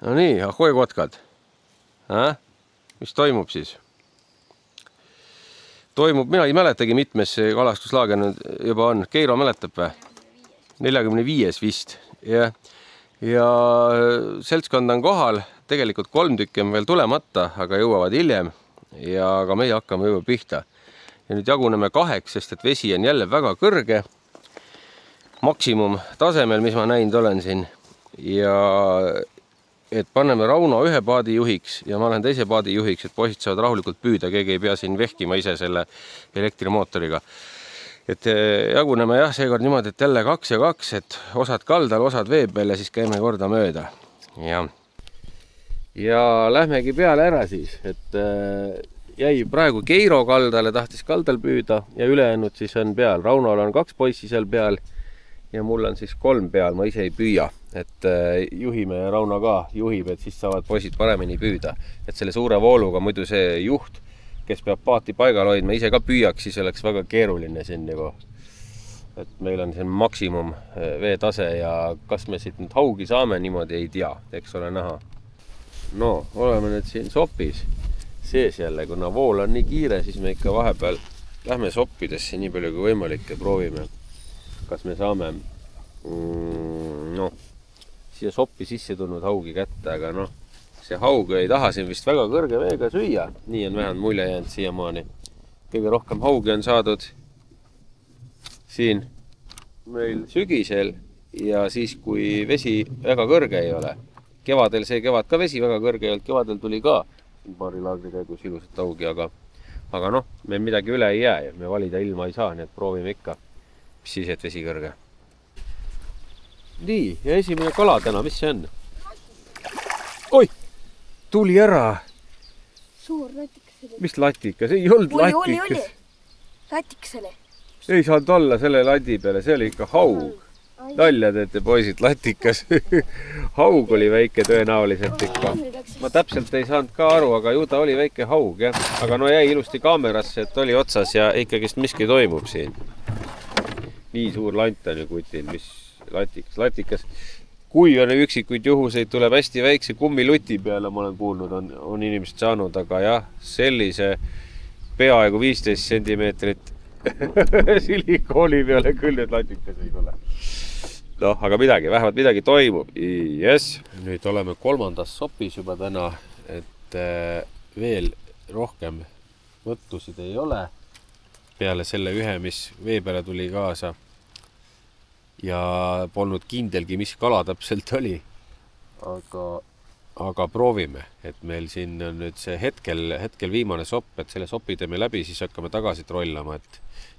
No nii, ahoi kotkad. Mis toimub siis? Toimub, mina ei mäletagi, mitmes see kalastuslaager nüüd juba on. Keiro mäletab või? 45 vist. Ja seltskond on kohal. Tegelikult 3 tükki on veel tulemata, aga jõuavad hiljem. Ja aga meie hakkame juba pihta. Ja nüüd jaguneme 2, sest et vesi on jälle väga kõrge. Maksimum tasemel, mis ma näinud olen siin. Ja et paneme Rauno ühe paadi juhiks ja ma olen teise paadi juhiks, et poisid saavad rahulikult püüda, keegi ei pea siin vehkima ise selle elektrimootoriga. Et jaguneme jah, seekord niimoodi, et jälle 2 ja 2, et osad kaldal, osad vee peal ja siis käime korda mööda. Ja lähmegi peale ära siis, et jäi praegu Keiro kaldale, tahtis kaldal püüda ja ülejäänud siis on peal. Raunol on 2 poissi seal peal ja mul on siis 3 peal, ma ise ei püüa. Et juhime ja Rauno ka juhib, et siis saavad poisid paremini püüda. Et selle suure vooluga muidu see juht, kes peab paati paigal hoidma, ise ka püüaks, siis oleks väga keeruline siin nagu. Et meil on siin maksimum veetase ja kas me siit nüüd haugi saame niimoodi ei tea, eks ole näha. No, oleme nüüd siin sopis sees jälle, kuna vool on nii kiire, siis me ikka vahepeal lähme soppidesse nii palju kui võimalik ja proovime, kas me saame siia soppi sisse tulnud haugi kätte, aga noh, see haug ei taha siin vist väga kõrge veega süüa. Nii on vähemalt mulje jäänud siiamaani. Kõige rohkem haugi on saadud siin meil sügisel ja siis, kui vesi väga kõrge ei ole. Kevadel, see kevad ka vesi väga kõrge ei olnud, kevadel tuli ka paari laagri käigus ilusat haugi, aga noh, me midagi üle ei jää ja me valida ilma ei saa, nii et proovime ikka, mis siis, et vesi kõrge. Nii, ja esimene kala täna, mis see on? Oi, tuli ära. Suur latikas oli. Mis latikas? Ei olnud latikas. Oli. Latikas oli. Ei saanud olla selle lati peale, see oli ikka haug. Nalja teete poisid, latikas. Haug oli väike tõenäoliselt ikka. Ma täpselt ei saanud ka aru, aga ju ta oli väike haug, jah. Aga no jäi ilusti kaamerasse, et oli otsas ja ikkagist miski toimub siin. Nii suur lant on ju kutil, mis latikas. Kui on üksikuid juhuseid, tuleb hästi väikse kummiluti peale, ma olen kuulnud, on inimesed saanud, aga jah, sellise peaaegu 15 sentimeetrit silikooli peale küll need latikas ei tule. No, aga vähemalt midagi toimub. Yes. Nüüd oleme 3. sopis juba täna, et veel rohkem võtlusid ei ole peale selle ühe, mis vee peale tuli kaasa. Ja polnud kindelgi, mis kala täpselt oli. Aga proovime, et meil siin on nüüd see hetkel viimane sopp, et selle sopi teeme läbi, siis hakkame tagasi trollama,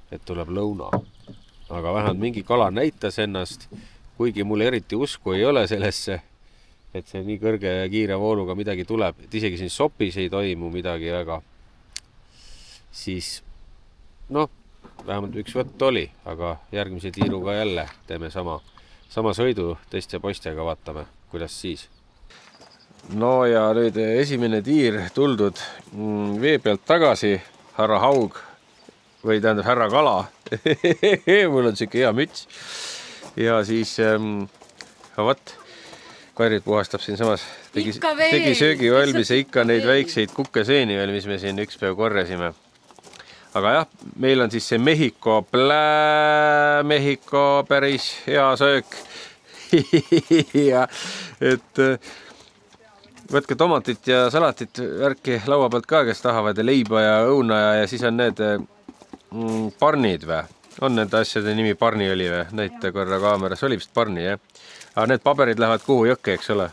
et tuleb lõuna. Aga vähemalt mingi kala näitas ennast, kuigi mul eriti usku ei ole sellesse, et see nii kõrge ja kiire vooluga midagi tuleb, et isegi siin sopis ei toimu midagi väga. Siis, noh, vähemalt üks võtt oli, aga järgmise tiiruga jälle teeme sama sõidu teiste poistega, vaatame, kuidas siis. No ja nüüd esimene tiir tuldud vee pealt tagasi, härra haug või tähendab härra kala. Mul on siuke hea müts. Ja siis, võt, Kairit puhastab siin samas, tegi söögi valmis ja ikka neid väikseid kukkeseeni veel, mis me siin üks päev korjasime. Aga jah, meil on siis see Mehhiko päris hea söök. Ja et võtke tomatit ja salatit värki laua pealt ka, kes tahavad ja leiba ja õuna ja siis on need parnid või? On need asjade nimi parni oli või? Näite korra kaameras, oli vist parni, jah? Aga need paberid lähevad kuhu jõkke, eks ole?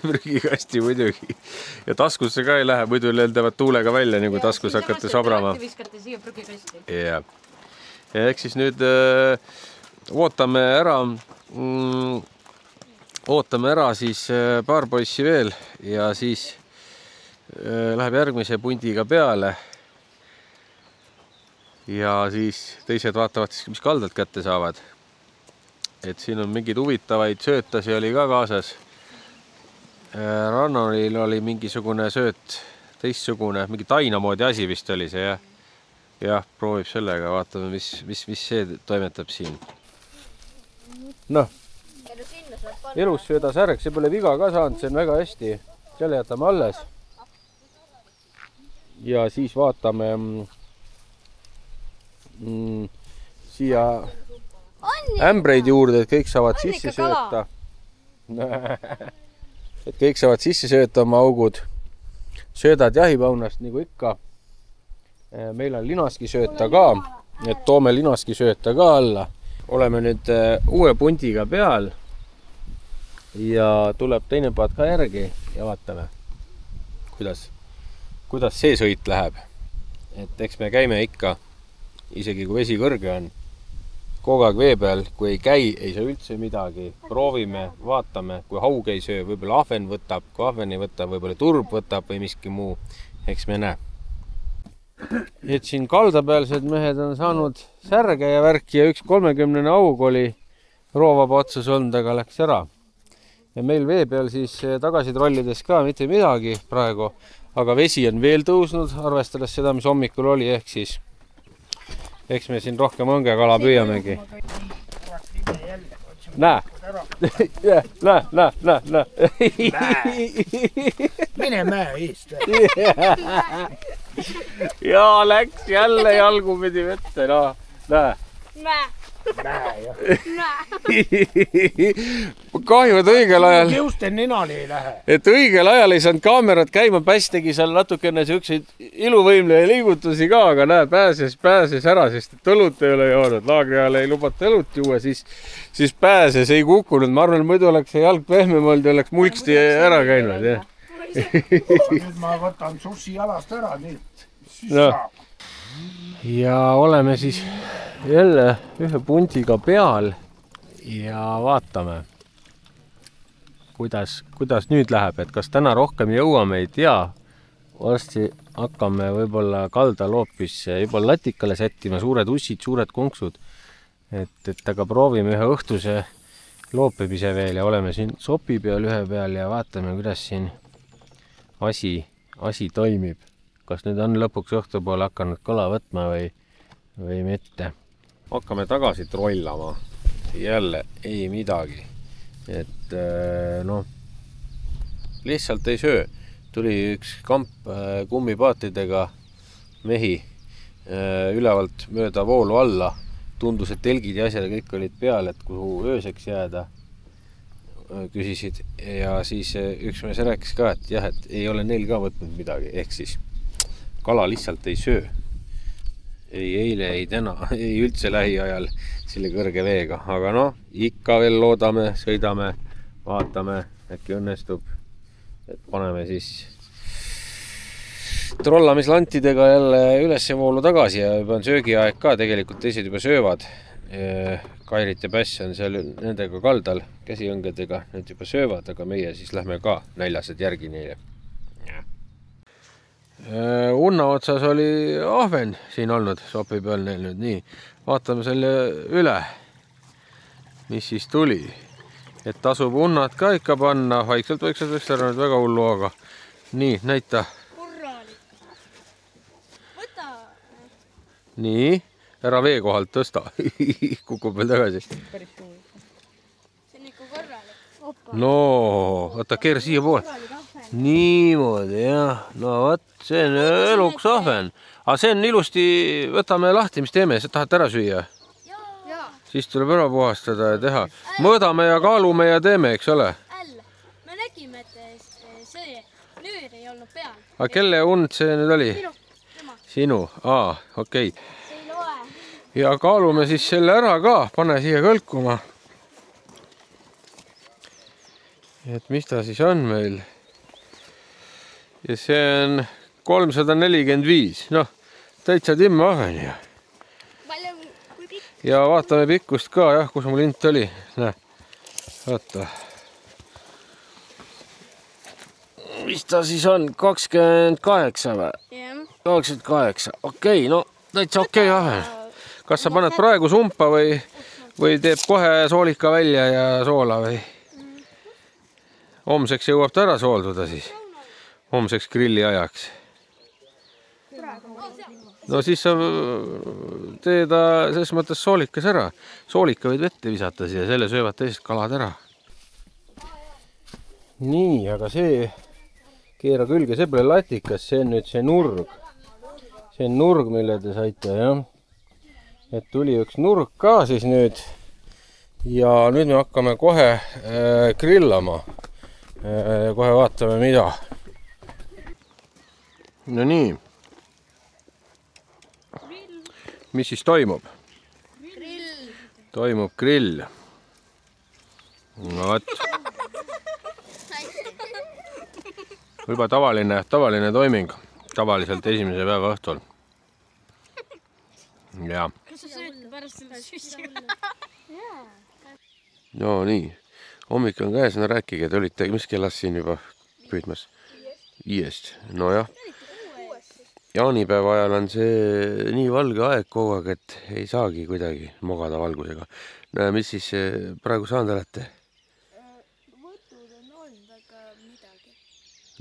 Prügikasti muidugi. Ja taskusse ka ei lähe, muidu lendavad tuulega välja, nagu taskus hakkate sobrama. Ja ehk siis nüüd ootame ära siis paar poissi veel ja siis läheb järgmise pundiga peale. Ja siis teised vaatavad siis, mis kaldalt kätte saavad. Et siin on mingid huvitavaid söötasi oli ka kaasas. Rannolil oli mingisugune sööt, teistsugune, mingi taina moodi asi vist oli see, jah. Jah, proovib sellega, vaatame, mis see toimetab siin. Noh. elussööda särg, see pole viga ka saanud, see on väga hästi. Selle jätame alles. Ja siis vaatame siia ämbreid juurde, et kõik saavad sisse sööta. Et kõik saavad sisse sööta oma augud. Söödad jahipaunast nagu ikka. Meil on linaski sööta ka, et toome linaski sööta ka alla. Oleme nüüd uue pundiga peal ja tuleb teine paat ka järgi ja vaatame, kuidas see sõit läheb. Et eks me käime ikka, isegi kui vesi kõrge on, kogu aeg vee peal, kui ei käi, ei saa üldse midagi. Proovime, vaatame, kui haug ei söö, võib-olla ahven võtab, kui ahven ei võtab, võib-olla turb võtab või miski muu. Eks me näe. Et siin kaldapealsed mehed on saanud särge ja värki ja üks 30 aug oli roovaba otsus olnud, aga läks ära. Ja meil vee peal siis tagasi trollides ka mitte midagi praegu, aga vesi on veel tõusnud, arvestades seda, mis hommikul oli, ehk siis eks me siin rohkem õngekala püüamegi. Näe. Näe. Mine mäe eest. Ja läks jälle jalgupidi vette, no. Näe. Mäe, jah. Kahju, et õigel ajal. Kiuste ninali ei lähe. Et õigel ajal ei saanud kaamerat käima, Päss tegi seal natukene siukseid iluvõimleja liigutusi ka, aga näe, pääses ära, sest õlut ei ole joonud. Laagri ajal ei lubata õlut juua, siis pääses, ei kukkunud. Ma arvan, muidu oleks see jalg pehmem olnud ja oleks mulksti ära käinud. Ja. Nüüd ma võtan sussi jalast ära, nii. Siis saab. Ja oleme siis jälle ühe pundiga peal ja vaatame, kuidas nüüd läheb, et kas täna rohkem jõuame, ei tea. Varsti hakkame võib-olla kaldal hoopis juba latikale sättima, suured ussid, suured konksud. Et aga proovime ühe õhtuse loopimise veel ja oleme siin sopi peal ühe peal ja vaatame, kuidas siin asi toimib. Kas nüüd on lõpuks õhtupoole hakanud kala võtma või mitte. Hakkame tagasi trollama. Jälle ei midagi. Et noh, lihtsalt ei söö. Tuli üks kamp kummipaatidega mehi ülevalt mööda voolu alla. Tundus, et telgid ja asjad kõik olid peal, et kuhu ööseks jääda. Küsisid ja siis üks mees rääkis ka, et jah, et ei ole neil ka võtnud midagi. Ehk siis kala lihtsalt ei söö. Ei eile, ei täna, ei üldse lähiajal selle kõrge veega. Aga noh, ikka veel loodame, sõidame, vaatame, äkki õnnestub. Et paneme siis trollamislantidega jälle ülesse voolu tagasi ja juba on söögiaeg ka. Tegelikult teised juba söövad. Kairit ja Päss on seal nendega kaldal käsiõngedega. Need juba söövad, aga meie siis lähme ka näljased järgi neile. Unna otsas oli ahven siin olnud, sopi peal neil nüüd nii. Vaatame selle üle, mis siis tuli. Et tasub unnad ka ikka panna, vaikselt ära nüüd väga hullu, aga nii, näita. Korralik. Võta. Nii, ära vee kohalt tõsta, kukub veel tagasi. See on ikka korralik. No, võta keera siia pool. Niimoodi, jah. No võt, see on eluks ahven. Aga see on ilusti, võtame lahti, mis teeme, sa tahad ära süüa? Jaa. Siis tuleb ära puhastada ja teha. Mõõdame ja kaalume ja teeme, eks ole? Me nägime, et see nöör ei olnud peal. Aga kelle und see nüüd oli? Sinu? Okei. See ei loe. Ja kaalume siis selle ära ka, pane siia kõlkuma. Et mis ta siis on meil? Ja see on 345. Noh, täitsa timme ahven ja. Ja vaatame pikkust ka, jah, kus mul int oli. Näe, vaata. Mis ta siis on? 28 või? 28. Okei, no täitsa okei ahven. Kas sa paned praegu sumpa või teeb kohe soolika välja ja soola või? Homseks jõuab ta ära soolduda siis. Homseks grilli ajaks. No siis sa tee ta selles mõttes soolikas ära. Soolika võid vette visata siia, selle söövad teised kalad ära. nii, aga see keera külge, see pole latikas, see on nüüd see nurg. See on nurg, mille te saite, jah. Et tuli üks nurg ka siis nüüd. Ja nüüd me hakkame kohe grillama. Kohe vaatame, mida. No nii. Mis siis toimub? Toimub grill. No võt. Juba tavaline toiming. Tavaliselt esimese päeva õhtul. Ja. Kas sa sööd pärast selle süssi? No nii. Hommik on käes, no rääkige, te olite, mis kellas siin juba püüdmas? 5. No jah. Jaanipäeva ajal on see nii valge aeg kogu aeg, et ei saagi kuidagi magada valgusega. No, mis siis praegu saanud olete? Võtud on olnud, aga midagi.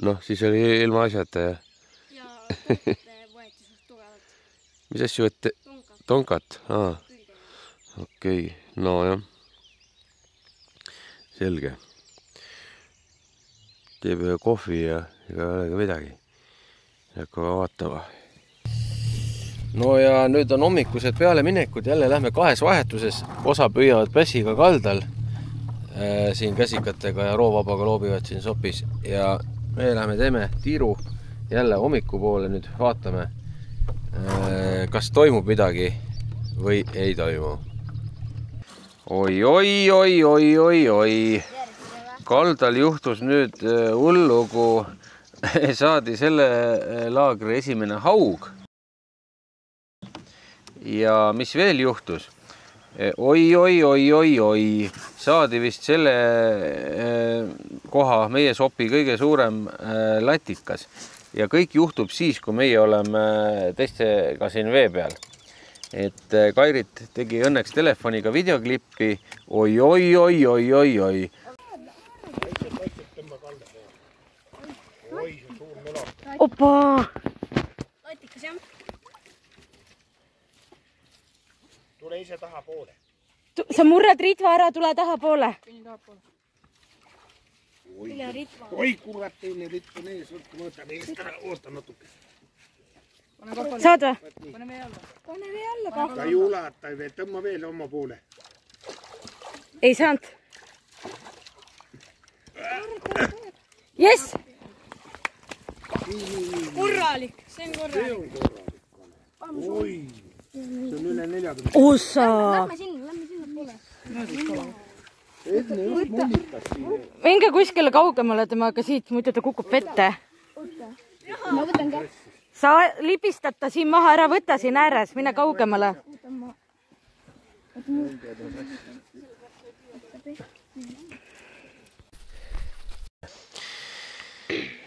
Noh, siis oli ilma asjata, jah? Ja võeti suht tugevalt. Mis asju võtte? Tonkat? Okei, no jah. Selge. Teeb ühe kohvi ja ega ei ole midagi. Hakkame vaatama. No ja nüüd on hommikused pealeminekud. Jälle lähme 2 vahetuses. Osa püüavad pässiga kaldal. Siin käsikatega ja roovabaga loobivad siin sopis. Ja me lähme teeme tiiru jälle hommikupoole. Nüüd vaatame, kas toimub midagi või ei toimu. Oi. Kaldal juhtus nüüd hullugu. Saadi selle laagri esimene haug. Ja mis veel juhtus? Oi. Saadi vist selle koha meie sopi kõige suurem latikas. Ja kõik juhtub siis, kui meie oleme teistega siin vee peal. Et Kairit tegi õnneks telefoniga videoklippi. Oi. Opa! Latikas, jah? Tule ise tahapoole. Sa murrad ritva ära, tule tahapoole. Oi, kurat, teine ritva nees. Võtan eest ära, oota natuke. Saad või? Pane vee alla. Ta ei ulata, tõmba veel oma poole. Ei saanud. Jess! Korralik, see on korralik. Oi, see on üle 40. Ossa! Lähme sinna poole. Minge kuskile kaugemale temaga siit, muidu ta kukub vette. Ma võtan ka. Sa libistad ta siin maha, ära võta siin ääres, mine kaugemale.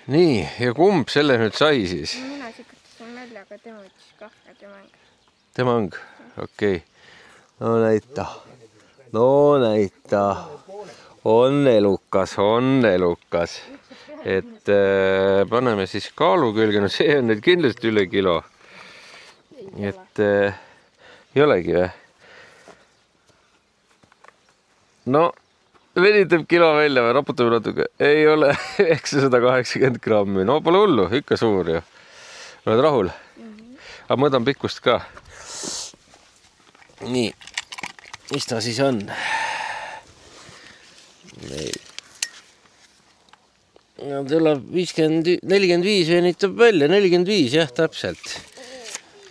Nii, ja kumb selle nüüd sai siis? Mina sikutusin välja, aga tema ütles kahve, tema õng? Okei. No näita. On elukas. Et paneme siis kaalu külge, no see on nüüd kindlasti üle kilo. Et ei olegi või? No, venitab kilo välja või raputame natuke? Ei ole 980 grammi. No pole hullu, ikka suur ju. Oled rahul? Aga mõõdan pikkust ka. Nii, mis ta siis on? Tuleb 45 venitab välja, 45 jah, täpselt.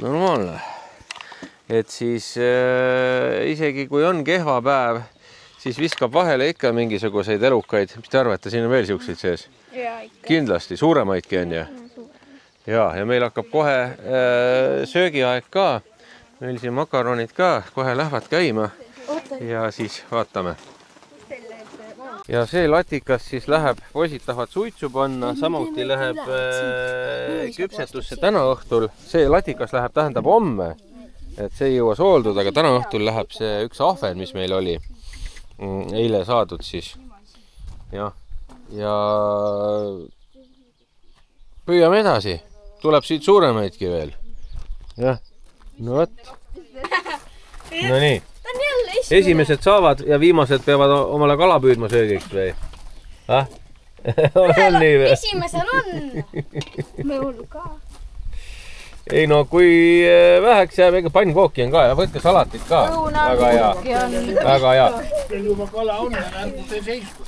Normaalne. Et siis isegi kui on kehva päev, siis viskab vahele ikka mingisuguseid elukaid. Mis te arvate, siin on veel siukseid sees? Kindlasti, suuremaidki on ju. Ja meil hakkab kohe söögiaeg ka. Meil siin makaronid ka kohe lähevad käima. Ja siis vaatame. Ja see latikas siis läheb, poisid tahavad suitsu panna, samuti läheb küpsetusse täna õhtul. See latikas läheb, tähendab homme, et see ei jõua sooldud, aga täna õhtul läheb see üks ahven, mis meil oli eile saadud siis. Ja püüame edasi. Tuleb siit suuremaidki veel. Jah, no võt. No nii. Esimesed saavad ja viimased peavad omale kala püüdma söögiks või? on nii või? Esimesel on. Mul ka. Ei no, kui väheks jääb, ega pannkooki on ka ja võtke salatit ka. Väga hea. Väga hea. Teil juba kala on ja ärgu te seisku.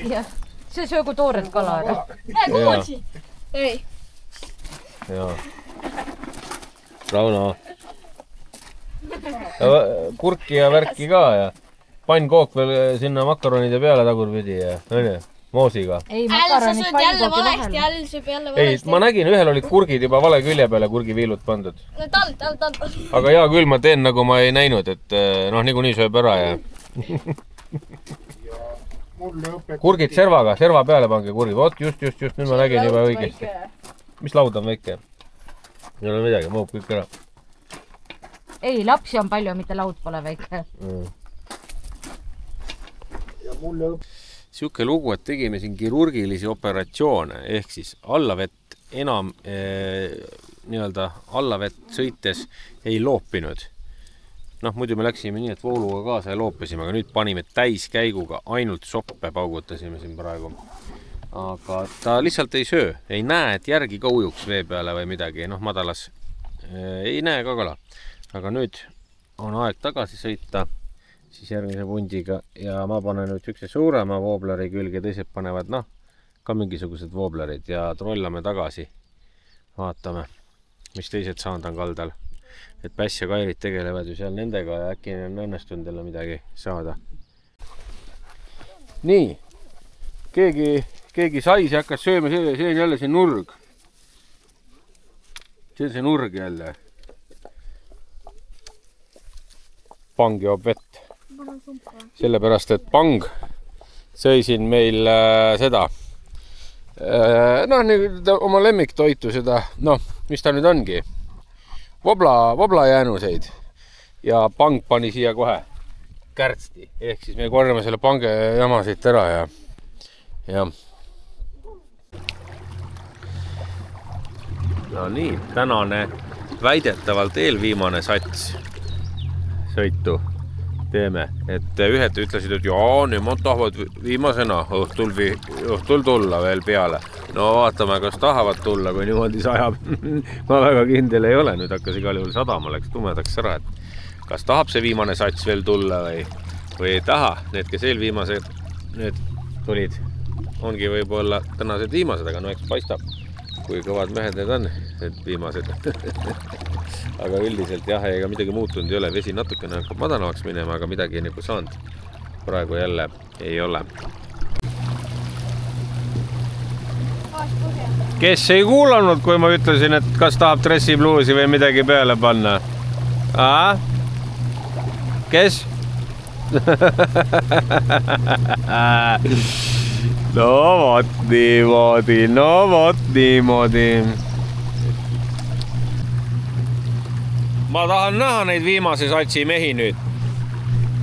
jah, see söögu tooret kala ära. Kuulsid? Ei. Jaa. Rauno. Kurki ja värki ka ja pannkook veel sinna makaronide peale tagurpidi ja moosiga. ei, Sa makaronid sööd jälle pannkooki valesti, vahel. jälle sööb jälle Ei, valesti. ma nägin, ühel olid kurgid juba vale külje peale kurgiviilud pandud. No tal. Aga hea küll, ma teen nagu ma ei näinud, et noh, niikuinii sööb ära ja kurgid servaga, serva peale pange kurgid. Vot just, nüüd ma nägin juba õigesti. Mis laud on väike? Ei ole midagi, mahub kõik ära. ei, lapsi on palju, mitte laud pole väike. Siuke lugu, et tegime siin kirurgilisi operatsioone, ehk siis allavett enam nii-öelda allavett sõites ei loopinud. Noh, muidu me läksime nii, et vooluga kaasa ja loopisime, aga nüüd panime täiskäiguga, ainult soppe paugutasime siin praegu. Aga ta lihtsalt ei söö, ei näe, et järgi ka ujuks vee peale või midagi, noh madalas ei näe ka kala. Aga nüüd on aeg tagasi sõita siis järgmise pundiga ja ma panen nüüd üks suurema voobleri külge, teised panevad noh, ka mingisugused vooblerid ja trollame tagasi. Vaatame, mis teised saanud on kaldal. Et päss ja kairid tegelevad ju seal nendega ja äkki on õnnestunud jälle midagi saada. Nii, keegi sai, see hakkas sööma, see on jälle see nurg. See on see nurg jälle. Pang joob vett. Sellepärast, et pang sõi siin meil seda oma lemmiktoitu seda, mis ta nüüd ongi, vobla jäänuseid ja pang pani siia kohe kärtsti, ehk siis me korjame selle pange jama siit ära ja no nii, tänane väidetavalt eelviimane sats sõitu teeme, et ühed ütlesid, et jaa, nemad tahavad viimasena õhtul tulla veel peale. No vaatame, kas tahavad tulla, kui niimoodi sajab. Ma väga kindel ei ole, nüüd hakkas igal juhul sadama, läks tumedaks ära, et kas tahab see viimane sats veel tulla või ei taha. Need, kes eelviimased need tulid, ongi võib-olla tänased viimased, aga no eks paistab, kui kõvad mehed need on, need viimased. Aga üldiselt jah, ega midagi muutunud ei ole. Vesi natukene hakkab madalamaks minema, aga midagi nagu saanud praegu jälle ei ole. Kes ei kuulanud, kui ma ütlesin, et kas tahab dressibluusi või midagi peale panna? Kes? No vot niimoodi. Ma tahan näha neid viimase satsi mehi nüüd,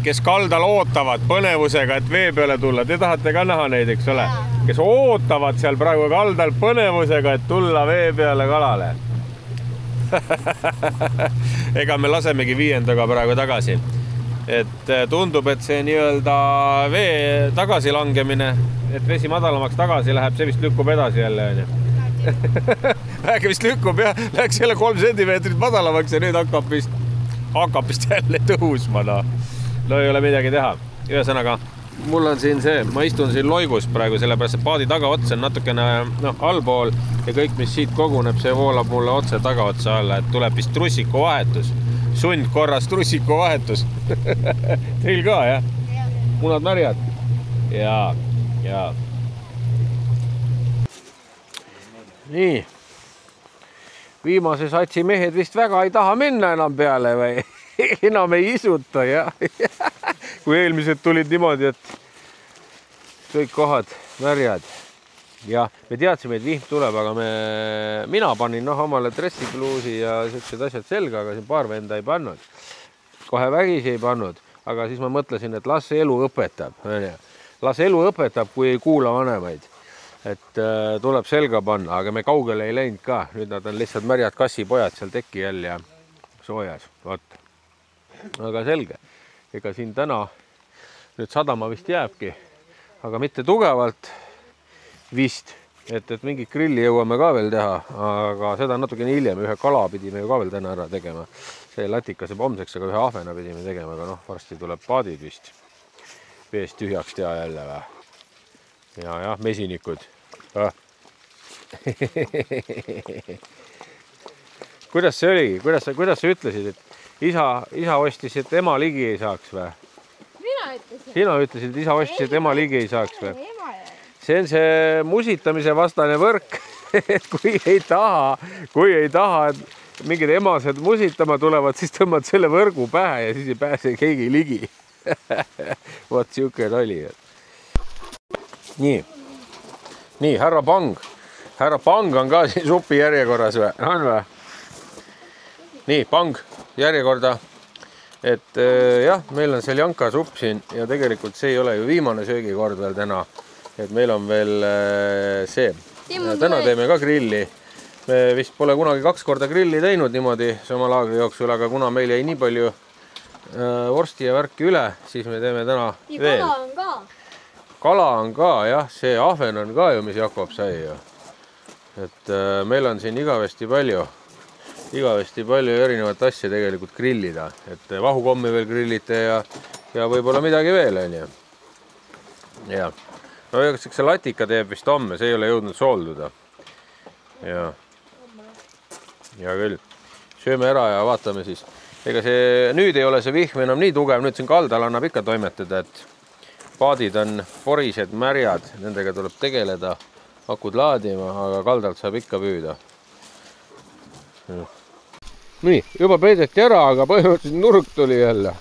kes kaldal ootavad põnevusega, et vee peale tulla. Te tahate ka näha neid, eks ole? Kes ootavad seal praegu kaldal põnevusega, et tulla vee peale kalale. Ega me lasemegi 5. praegu tagasi. Et tundub, et see nii-öelda vee tagasi langemine, et vesi madalamaks tagasi läheb, see vist lükkub edasi jälle. Väike vist lükkub jah, läks jälle 3 sentimeetrit madalamaks ja nüüd hakkab vist jälle tõusma. No ei ole midagi teha. Ühesõnaga, mul on siin see, ma istun siin loigus praegu, sellepärast et paadi tagaotsa on natukene allpool ja kõik, mis siit koguneb, see voolab mulle otse tagaotsa alla, et tuleb vist trussiku vahetus. Sundkorras trussiku vahetus. Teil ka, jah? Munad märjad? Jaa. Nii, viimase satsi mehed vist väga ei taha minna enam peale või enam ei isuta ja kui eelmised tulid niimoodi, et kõik kohad märjad. Ja me teadsime, et vihm tuleb, aga mina panin omale dressibluusi ja sellised asjad selga, aga siin paar venda ei pannud. Kohe vägisi ei pannud, aga siis ma mõtlesin, et las elu õpetab. Las elu õpetab, kui ei kuula vanemaid. Et tuleb selga panna, aga me kaugele ei läinud ka. Nüüd nad on lihtsalt märjad kassipojad seal teki all ja soojas. Võt. Aga selge. Ega siin täna nüüd sadama vist jääbki, aga mitte tugevalt. vist, et mingit grilli jõuame ka veel teha, aga seda natukene hiljem, ühe kala pidime ju ka veel täna ära tegema. See latikas jääb homseks, aga ühe ahvena pidime tegema, aga noh, varsti tuleb paadid vist. Veest tühjaks teha jälle või? Ja, mesinikud. Kuidas see oligi? Kuidas sa ütlesid, et isa ostis, et ema ligi ei saaks või? Mina ütlesin. Sina ütlesid, et isa ostis, et ema ligi ei saaks või? See on see musitamise vastane võrk, et kui ei taha, et mingid emased musitama tulevad, siis tõmbad selle võrgu pähe ja siis ei pääse keegi ligi. Vaat siuke oli. Nii, härra Pang. Härra Pang on ka siin supi järjekorras või? On või? Nii, Pang järjekorda. Et jah, meil on seljanka supp siin ja tegelikult see ei ole ju viimane söögikord veel täna. Et meil on veel see. Täna teeme ka grilli. Me vist pole kunagi 2 korda grilli teinud niimoodi sama laagri jooksul, aga kuna meil jäi nii palju vorsti ja värki üle, siis me teeme täna veel. Kala on ka. Kala on ka, jah, see ahven on ka ju, mis Jakob sai ju. Et meil on siin igavesti palju erinevat asja tegelikult grillida. Et vahukommi veel grillite ja võib-olla midagi veel, on ju. Ja. No eks see latika teeb vist homme, see ei ole jõudnud soolduda. Ja küll. Sööme ära ja vaatame siis. Ega see, nüüd ei ole see vihm enam nii tugev, nüüd siin kaldal annab ikka toimetada, et paadid on porised, märjad, nendega tuleb tegeleda, akud laadima, aga kaldalt saab ikka püüda. Nii, juba peideti ära, aga põhimõtteliselt nurk tuli jälle.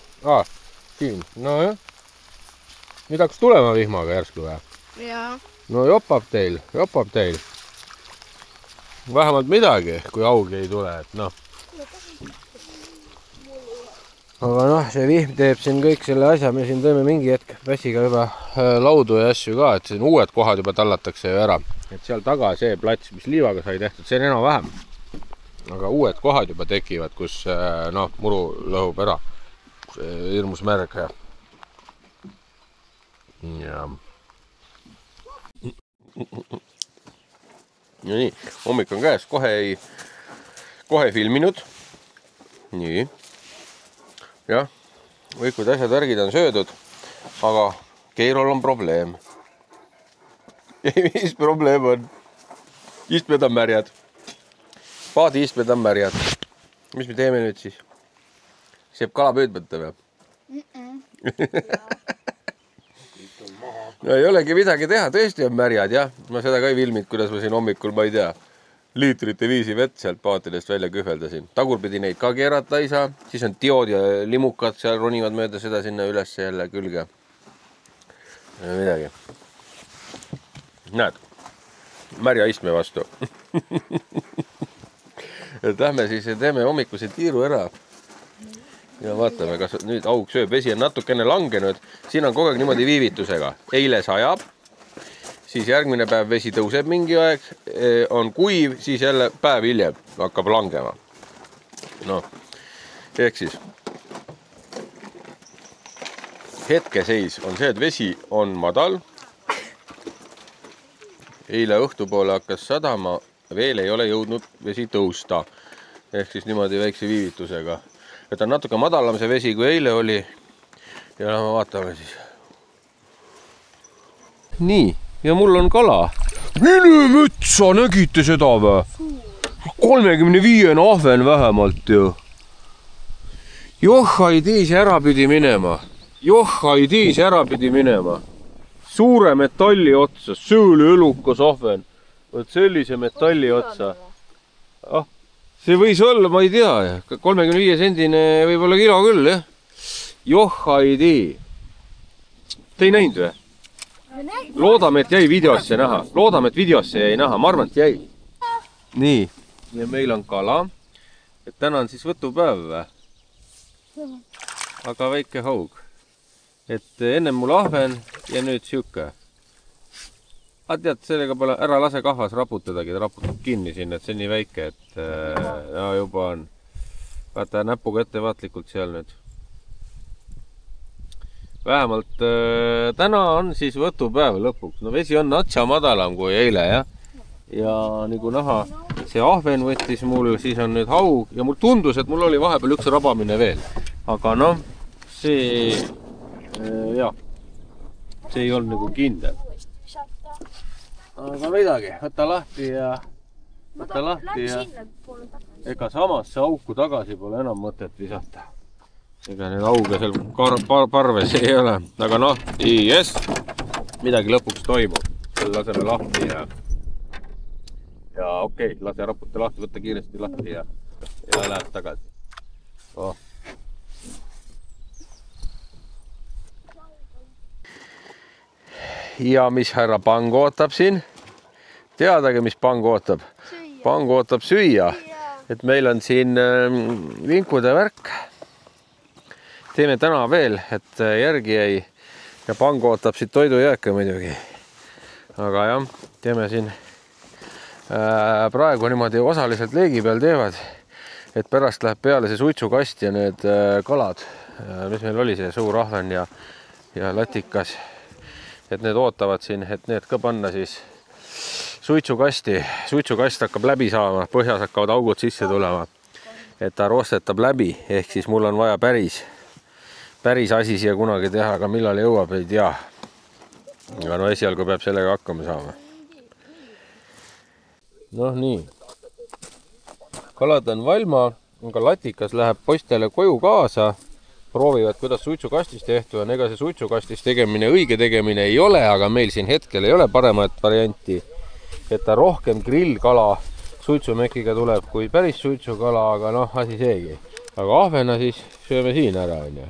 Siin, no jah. Nüüd hakkas tulema vihmaga järsku või? Jaa. No jopab teil. Vähemalt midagi, kui augi ei tule, et noh. Aga noh, see vihm teeb siin kõik selle asja, me siin tõime mingi hetk väsiga juba laudu ja asju ka, et siin uued kohad juba tallatakse ju ära. Et seal taga see plats, mis liivaga sai tehtud, see on enam vähem. Aga uued kohad juba tekivad, kus noh, muru lõhub ära. Hirmus märg. Ja nii, hommik on käes, kohe ei filminud. Nii. Jah, võikud asjad värgid on söödud, aga Keirol on probleem. Mis probleem on? Istmed on märjad. Paadi istmed on märjad. Mis me teeme nüüd siis? Seeb kala püüdmata või? No ei olegi midagi teha, tõesti on märjad, jah. Ma seda ka ei filminud, kuidas ma siin hommikul, ma ei tea, liitrite viisi vett sealt paatidest välja kühveldasin. Tagurpidi neid ka keerata ei saa. Siis on diood ja limukad seal ronivad mööda seda sinna üles jälle külge. Midagi. Näed, märja istme vastu. Et lähme siis ja teeme hommikuse tiiru ära. Ja vaatame, kas nüüd aug sööb. Vesi on natukene langenud. Siin on kogu aeg niimoodi viivitusega. Eile sajab. Siis järgmine päev vesi tõuseb mingi aeg, on kuiv, siis jälle päev hiljem hakkab langema. No, ehk siis hetkeseis on see, et vesi on madal. Eile õhtupoole hakkas sadama, veel ei ole jõudnud vesi tõusta. Ehk siis niimoodi väikse viivitusega. Et on natuke madalam see vesi, kui eile oli. Ja me vaatame siis. Nii. Ja mul on kala. Mine metsa, nägite seda või? 35 ahven vähemalt ju. Johai tiisi ära pidi minema. Suure metalli otsa, sööli õlukas ahven. Võt sellise metalli otsa. See võis olla, ma ei tea, 35 sendine võib-olla kilo küll, jah. Johai tii. Te ei näinud või? Loodame, et jäi videosse näha. Ma arvan, et jäi. Nii, ja meil on kala. Et täna on siis võtupäev või? Aga väike haug. Et ennem mul ahven ja nüüd siuke. Tead, sellega pole, ära lase kahvas raputadagi, ta raputab kinni sinna, et see on nii väike, et juba on. Vaata näpuga ettevaatlikult seal nüüd. vähemalt täna on siis võtupäev lõpuks. No vesi on natsa madalam kui eile, jah. Ja nagu näha, see ahven võttis mul, siis on nüüd haug ja mul tundus, et mul oli vahepeal üks rabamine veel. Aga noh, see, jah, see ei olnud nagu kindel. Aga midagi, võta lahti ja ega samasse auku tagasi pole enam mõtet visata. Ega need auge seal parves ei ole. Aga noh, yes, midagi lõpuks toimub. Laseme lahti ja okei, lase raputa lahti, võtta kiiresti lahti ja läheb tagasi. Oh. Ja mis härra Pang ootab siin? Teadagi, mis Pang ootab? Pang ootab süüa. Et meil on siin vinkude värk. Teeme täna veel, et järgi jäi ja Pang ootab siit toidujääke muidugi. Aga jah, teeme siin praegu niimoodi osaliselt leegi peal teevad, et pärast läheb peale see suitsukast ja need kalad, mis meil oli, see suur ahven ja latikas, et need ootavad siin, et need ka panna siis suitsukasti. Suitsukast hakkab läbi saama, põhjas hakkavad augud sisse tulema, et ta rostetab läbi, ehk siis mul on vaja päris asi siia kunagi teha, aga millal jõuab, ei tea. Aga no esialgu peab sellega hakkama saama. Noh nii, kalad on valma, aga latikas läheb poistele koju kaasa, proovivad, kuidas suitsukastis tehtud on. Ega see suitsukastis tegemine, õige tegemine ei ole, aga meil siin hetkel ei ole paremat varianti, et ta rohkem grillkala suitsumekiga tuleb kui päris suitsukala, aga noh, asi seegi. Aga ahvena siis sööme siin ära, on ju.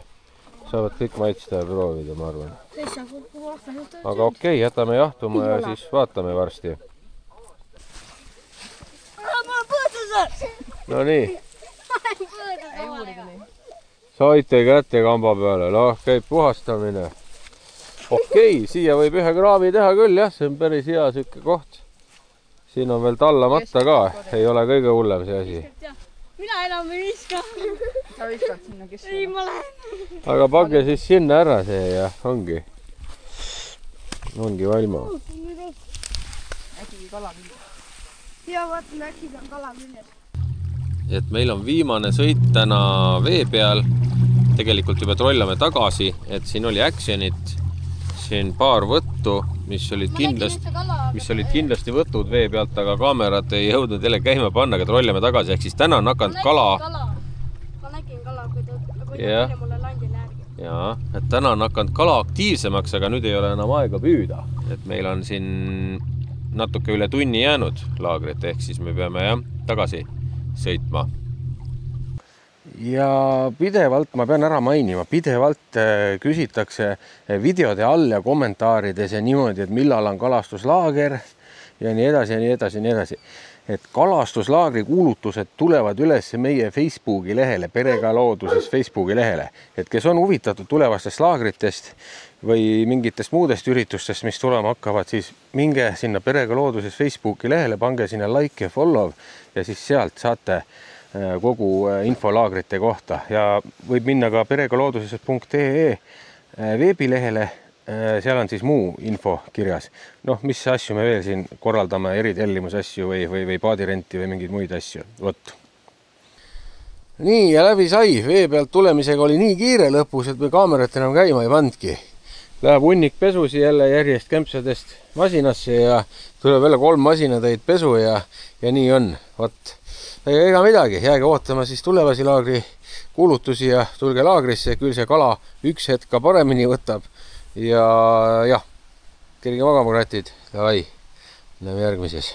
Saavad kõik maitsta ja proovida, ma arvan. Aga okei, jätame jahtuma ja siis vaatame varsti. No nii. Saite kätte kamba peale, noh, käib puhastamine. Okei, siia võib ühe kraavi teha küll, jah, see on päris hea sükke koht. Siin on veel tallamata ka, ei ole kõige hullem see asi. Mina enam ei viska. Sa viskad sinna, kes ei, ma lähen. Aga pange siis sinna ära see ja ongi valma. Äkki kala mingi. Ja vaatan, äkki on kala minnes. Et meil on viimane sõit täna vee peal. Tegelikult juba trollame tagasi, et siin oli actionit, siin paar võttu, mis olid kindlasti võtud vee pealt, aga kaamerad ei jõudnud jälle käima panna, aga trollame tagasi. Ehk siis täna on hakanud kala. Ma nägin kala, kui ta mulle landi närgi. Jaa, et täna on hakanud kala aktiivsemaks, aga nüüd ei ole enam aega püüda. Et meil on siin natuke üle tunni jäänud laagrit, ehk siis me peame tagasi sõitma. Ja pidevalt, ma pean ära mainima, pidevalt küsitakse videode all ja kommentaarides ja niimoodi, et millal on kalastuslaager ja nii edasi ja nii edasi ja nii edasi. Et kalastuslaagri kuulutused tulevad üles meie Facebooki lehele, Perega looduses Facebooki lehele. Et kes on huvitatud tulevastest laagritest või mingitest muudest üritustest, mis tulema hakkavad, siis minge sinna Perega looduses Facebooki lehele, pange sinna like ja follow ja siis sealt saate kogu info laagrite kohta. Ja võib minna ka peregalooduses.ee veebilehele, seal on siis muu info kirjas. Noh, mis asju me veel siin korraldame, eritellimuse asju või paadirenti või mingeid muid asju. Võt. Nii, ja läbi sai. Vee pealt tulemisega oli nii kiire lõpus, et me kaamerat enam käima ei pandki. Läheb hunnik pesusi jälle järjest kämpsadest masinasse ja tuleb jälle 3 masinatäid pesu ja nii on. Võt. Ega midagi, jääge ootama siis tulevasi laagri kuulutusi ja tulge laagrisse, küll see kala üks hetk ka paremini võtab. Ja jah, kerge magama kratid, davai, näeme järgmises.